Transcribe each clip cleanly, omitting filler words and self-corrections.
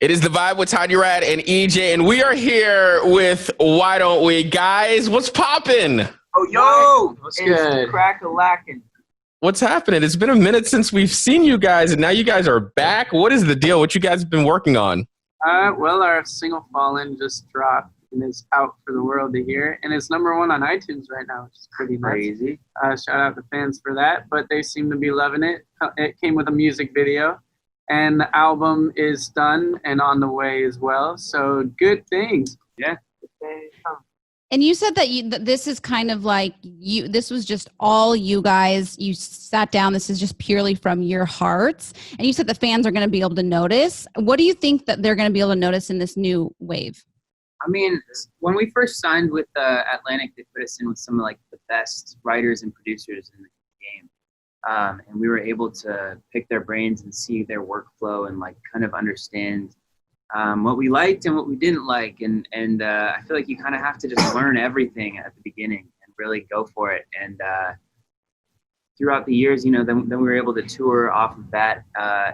It is the vibe with Tanya Rad and EJ, and we are here with Why Don't We? Guys, what's poppin'? Oh, yo! What's good? Crack-a-lackin'. What's happening? It's been a minute since we've seen you guys, and now you guys are back. What is the deal? What you guys have been working on? Well, our single Fallin just dropped and is out for the world to hear, and it's #1 on iTunes right now, which is pretty Crazy. nuts. Shout out to fans for that, but they seem to be loving it. It came with a music video, and the album is done and on the way as well, so good things. Yeah. And you said that this is kind of like this was just all you guys, you sat down, this is just purely from your hearts. And you said the fans are going to be able to notice. What do you think that they're going to be able to notice in this new wave? I mean, when we first signed with Atlantic, they put us in with some of like the best writers and producers in the game. And we were able to pick their brains and see their workflow and like kind of understand what we liked and what we didn't like. And I feel like you kind of have to just learn everything at the beginning and really go for it. And throughout the years, you know, then we were able to tour off of that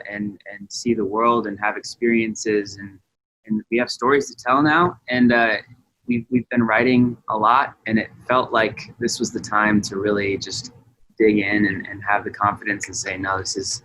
and see the world and have experiences. And we have stories to tell now. And we've been writing a lot. And it felt like this was the time to really just dig in and have the confidence and say, no, this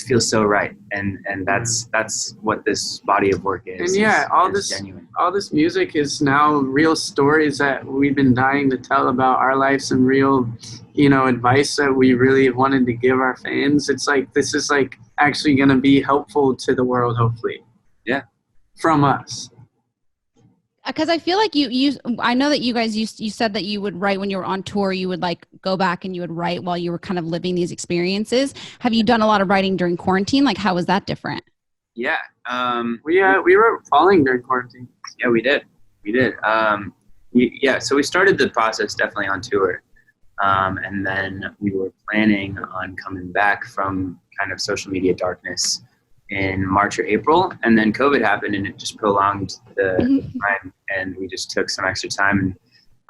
feels so right, and that's what this body of work is. And yeah, all this music is now real stories that we've been dying to tell about our lives, and real, you know, advice that we really wanted to give our fans. It's like this is like actually going to be helpful to the world, hopefully. Yeah, from us. Because I feel like I know that you guys you said that you would write when you were on tour. You would like go back and you would write while you were kind of living these experiences. Have you done a lot of writing during quarantine? Like, how was that different? Yeah, we wrote Falling during quarantine. Yeah, we did. So we started the process definitely on tour, and then we were planning on coming back from kind of social media darkness in March or April, and then COVID happened and it just prolonged the time, and we just took some extra time and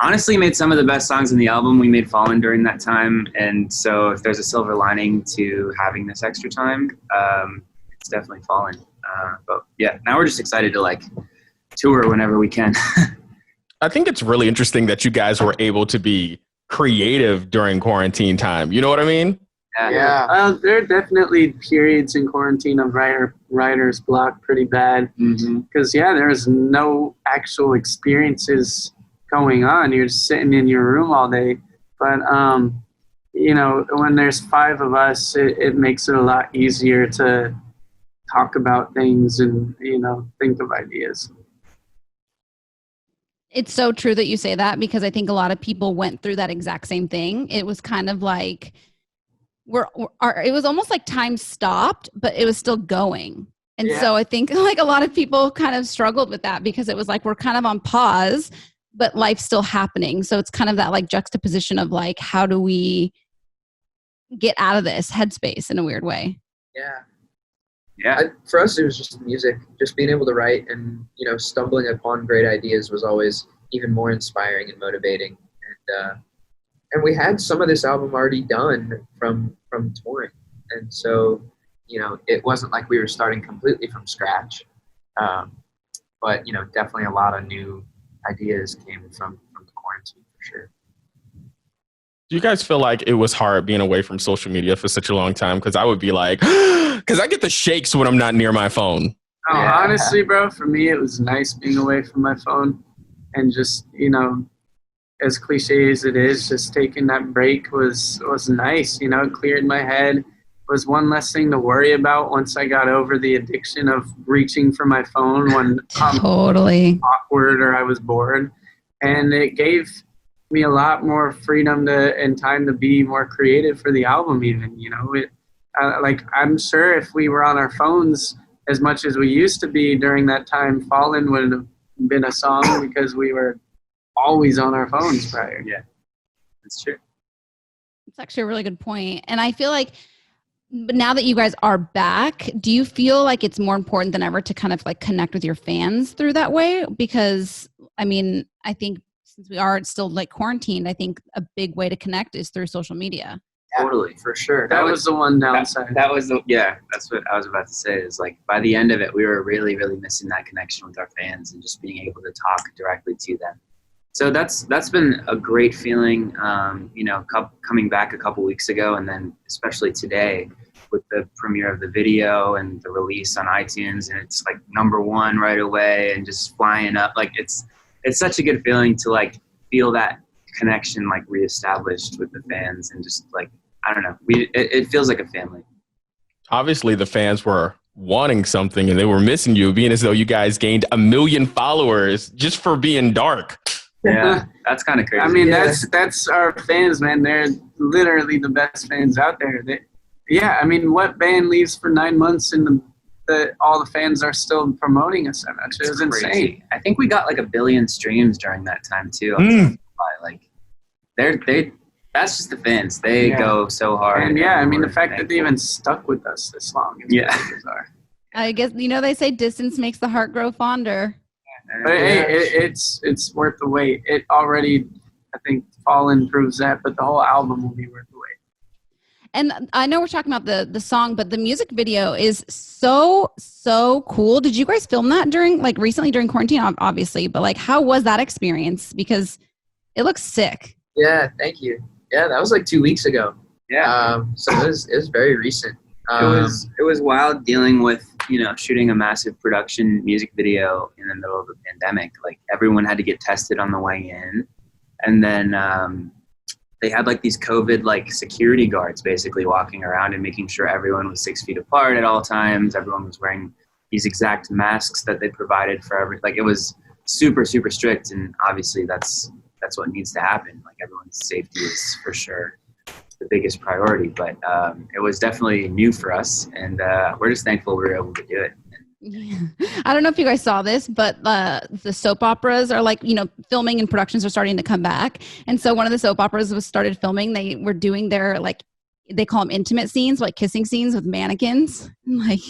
honestly made some of the best songs in the album. We made Fallin during that time, and so if there's a silver lining to having this extra time, it's definitely Fallin. But yeah, now we're just excited to like tour whenever we can. I think it's really interesting that you guys were able to be creative during quarantine time. You know what I mean? Yeah. There are definitely periods in quarantine of writer's block pretty bad. Because, there's no actual experiences going on. You're just sitting in your room all day. But, when there's 5 of us, it makes it a lot easier to talk about things and, think of ideas. It's so true that you say that, because I think a lot of people went through that exact same thing. It was kind of like, it was almost like time stopped, but it was still going. And so I think like a lot of people kind of struggled with that, because it was like, we're kind of on pause, but life's still happening. So it's kind of that like juxtaposition of like, how do we get out of this headspace in a weird way? Yeah. For us, it was just music, just being able to write, and, stumbling upon great ideas was always even more inspiring and motivating. And we had some of this album already done from touring. And so, it wasn't like we were starting completely from scratch. But, definitely a lot of new ideas came from the quarantine for sure. Do you guys feel like it was hard being away from social media for such a long time? Because I would be like, because I get the shakes when I'm not near my phone. Oh, honestly, bro, for me, it was nice being away from my phone, and just, as cliche as it is, just taking that break was nice. It cleared my head. It was one less thing to worry about once I got over the addiction of reaching for my phone when totally awkward or I was bored. And it gave me a lot more freedom and time to be more creative for the album even. I'm sure if we were on our phones as much as we used to be during that time, Fallin would have been a song, because we were always on our phones prior. Yeah, that's true. It's actually a really good point. And I feel like, but now that you guys are back, do you feel like it's more important than ever to kind of like connect with your fans through that way? Because I mean, I think since we are still like quarantined, I think a big way to connect is through social media. Totally. For sure. That was the one downside. That was that's what I was about to say, is like by the end of it, we were really, really missing that connection with our fans and just being able to talk directly to them. So that's been a great feeling, coming back a couple weeks ago, and then especially today with the premiere of the video and the release on iTunes, and it's like #1 right away and just flying up. Like it's such a good feeling to like feel that connection like reestablished with the fans, and just like, I don't know, it feels like a family. Obviously the fans were wanting something and they were missing you, being as though you guys gained 1 million followers just for being dark. Yeah, that's kind of crazy. I mean, that's our fans, man. They're literally the best fans out there. I mean, what band leaves for 9 months and all the fans are still promoting us so much? It was insane. I think we got like 1 billion streams during that time too. Like that's just the fans. They go so hard. And I mean, the fact that they even stuck with us this long is really bizarre. I guess, they say distance makes the heart grow fonder. But hey, it's worth the wait. It already, I think, Fallin proves that, but the whole album will be worth the wait. And I know we're talking about the song, but the music video is so cool. Did you guys film that recently during quarantine, obviously, but like, how was that experience? Because it looks sick. Yeah, thank you. Yeah, that was like 2 weeks ago. Yeah. So it was very recent. It was wild dealing with, shooting a massive production music video in the middle of the pandemic. Like everyone had to get tested on the way in. And then they had like these COVID like security guards basically walking around and making sure everyone was 6 feet apart at all times. Everyone was wearing these exact masks that they provided for like it was super, super strict. And obviously that's what needs to happen. Like everyone's safety is for sure the biggest priority, but it was definitely new for us, and we're just thankful we were able to do it. Yeah. I don't know if you guys saw this, but the soap operas are like, filming and productions are starting to come back. And so one of the soap operas was started filming. They were doing their, like, they call them intimate scenes, like kissing scenes with mannequins. Like,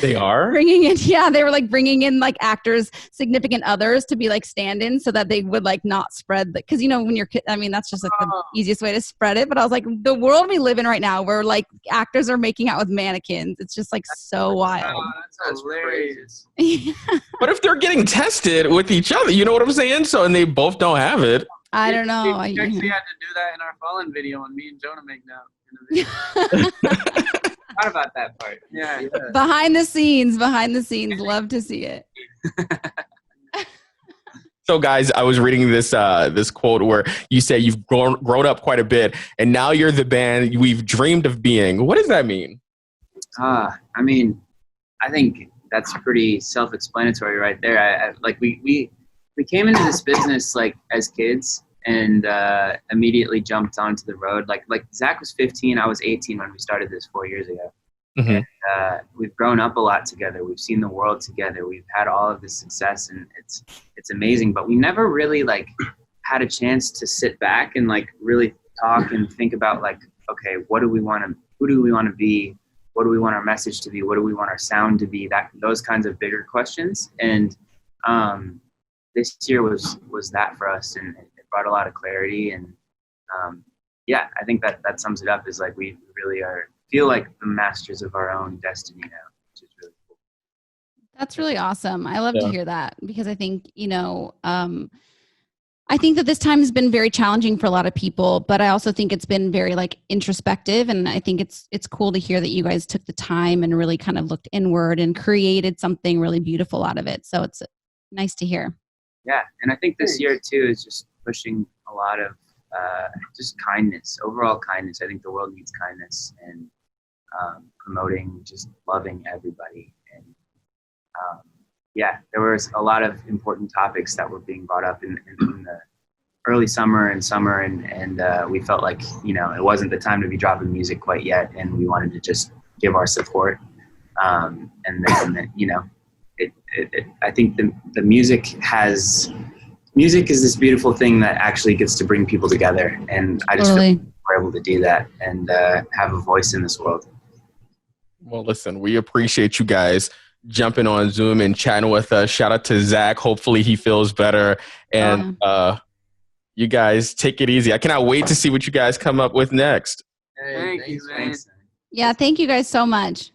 they are bringing in, they were like bringing in like actors, significant others to be like stand-ins so that they would like not spread because when you're, that's just like the easiest way to spread it. But I was like, the world we live in right now where like actors are making out with mannequins, it's just like so wild. That's hilarious. But if they're getting tested with each other, you know what I'm saying? So, and they both don't have it. I don't know. We actually had to do that in our Fallin video, and me and Jonah make out in the video. What about that part? Yeah. Behind the scenes. Love to see it. So guys, I was reading this quote where you say you've grown up quite a bit and now you're the band we've dreamed of being. What does that mean? I mean, I think that's pretty self-explanatory right there. We came into this business like as kids and immediately jumped onto the road. Like Zach was 15, I was 18 when we started this 4 years ago. Mm-hmm. And, we've grown up a lot together. We've seen the world together. We've had all of this success, and it's amazing. But we never really like had a chance to sit back and like really talk and think about like, okay, who do we want to be? What do we want our message to be? What do we want our sound to be? Those kinds of bigger questions. And this year was that for us, and it brought a lot of clarity. And I think that sums it up. Is like we really feel like the masters of our own destiny now, which is really cool. That's really awesome. I love to hear that because I think I think that this time has been very challenging for a lot of people, but I also think it's been very like introspective, and I think it's cool to hear that you guys took the time and really kind of looked inward and created something really beautiful out of it. So it's nice to hear. Yeah, and I think this year too is just pushing a lot of just kindness, overall kindness. I think the world needs kindness, and promoting just loving everybody. And there was a lot of important topics that were being brought up in the early summer, and we felt like it wasn't the time to be dropping music quite yet, and we wanted to just give our support. And then I think the music is this beautiful thing that actually gets to bring people together, and I just feel like we're able to do that and have a voice in this world. Well, listen, we appreciate you guys jumping on Zoom and chatting with us. Shout out to Zach. Hopefully he feels better. And you guys take it easy. I cannot wait to see what you guys come up with next. Hey, Thank you, thanks, man. Thanks. Yeah, thank you guys so much.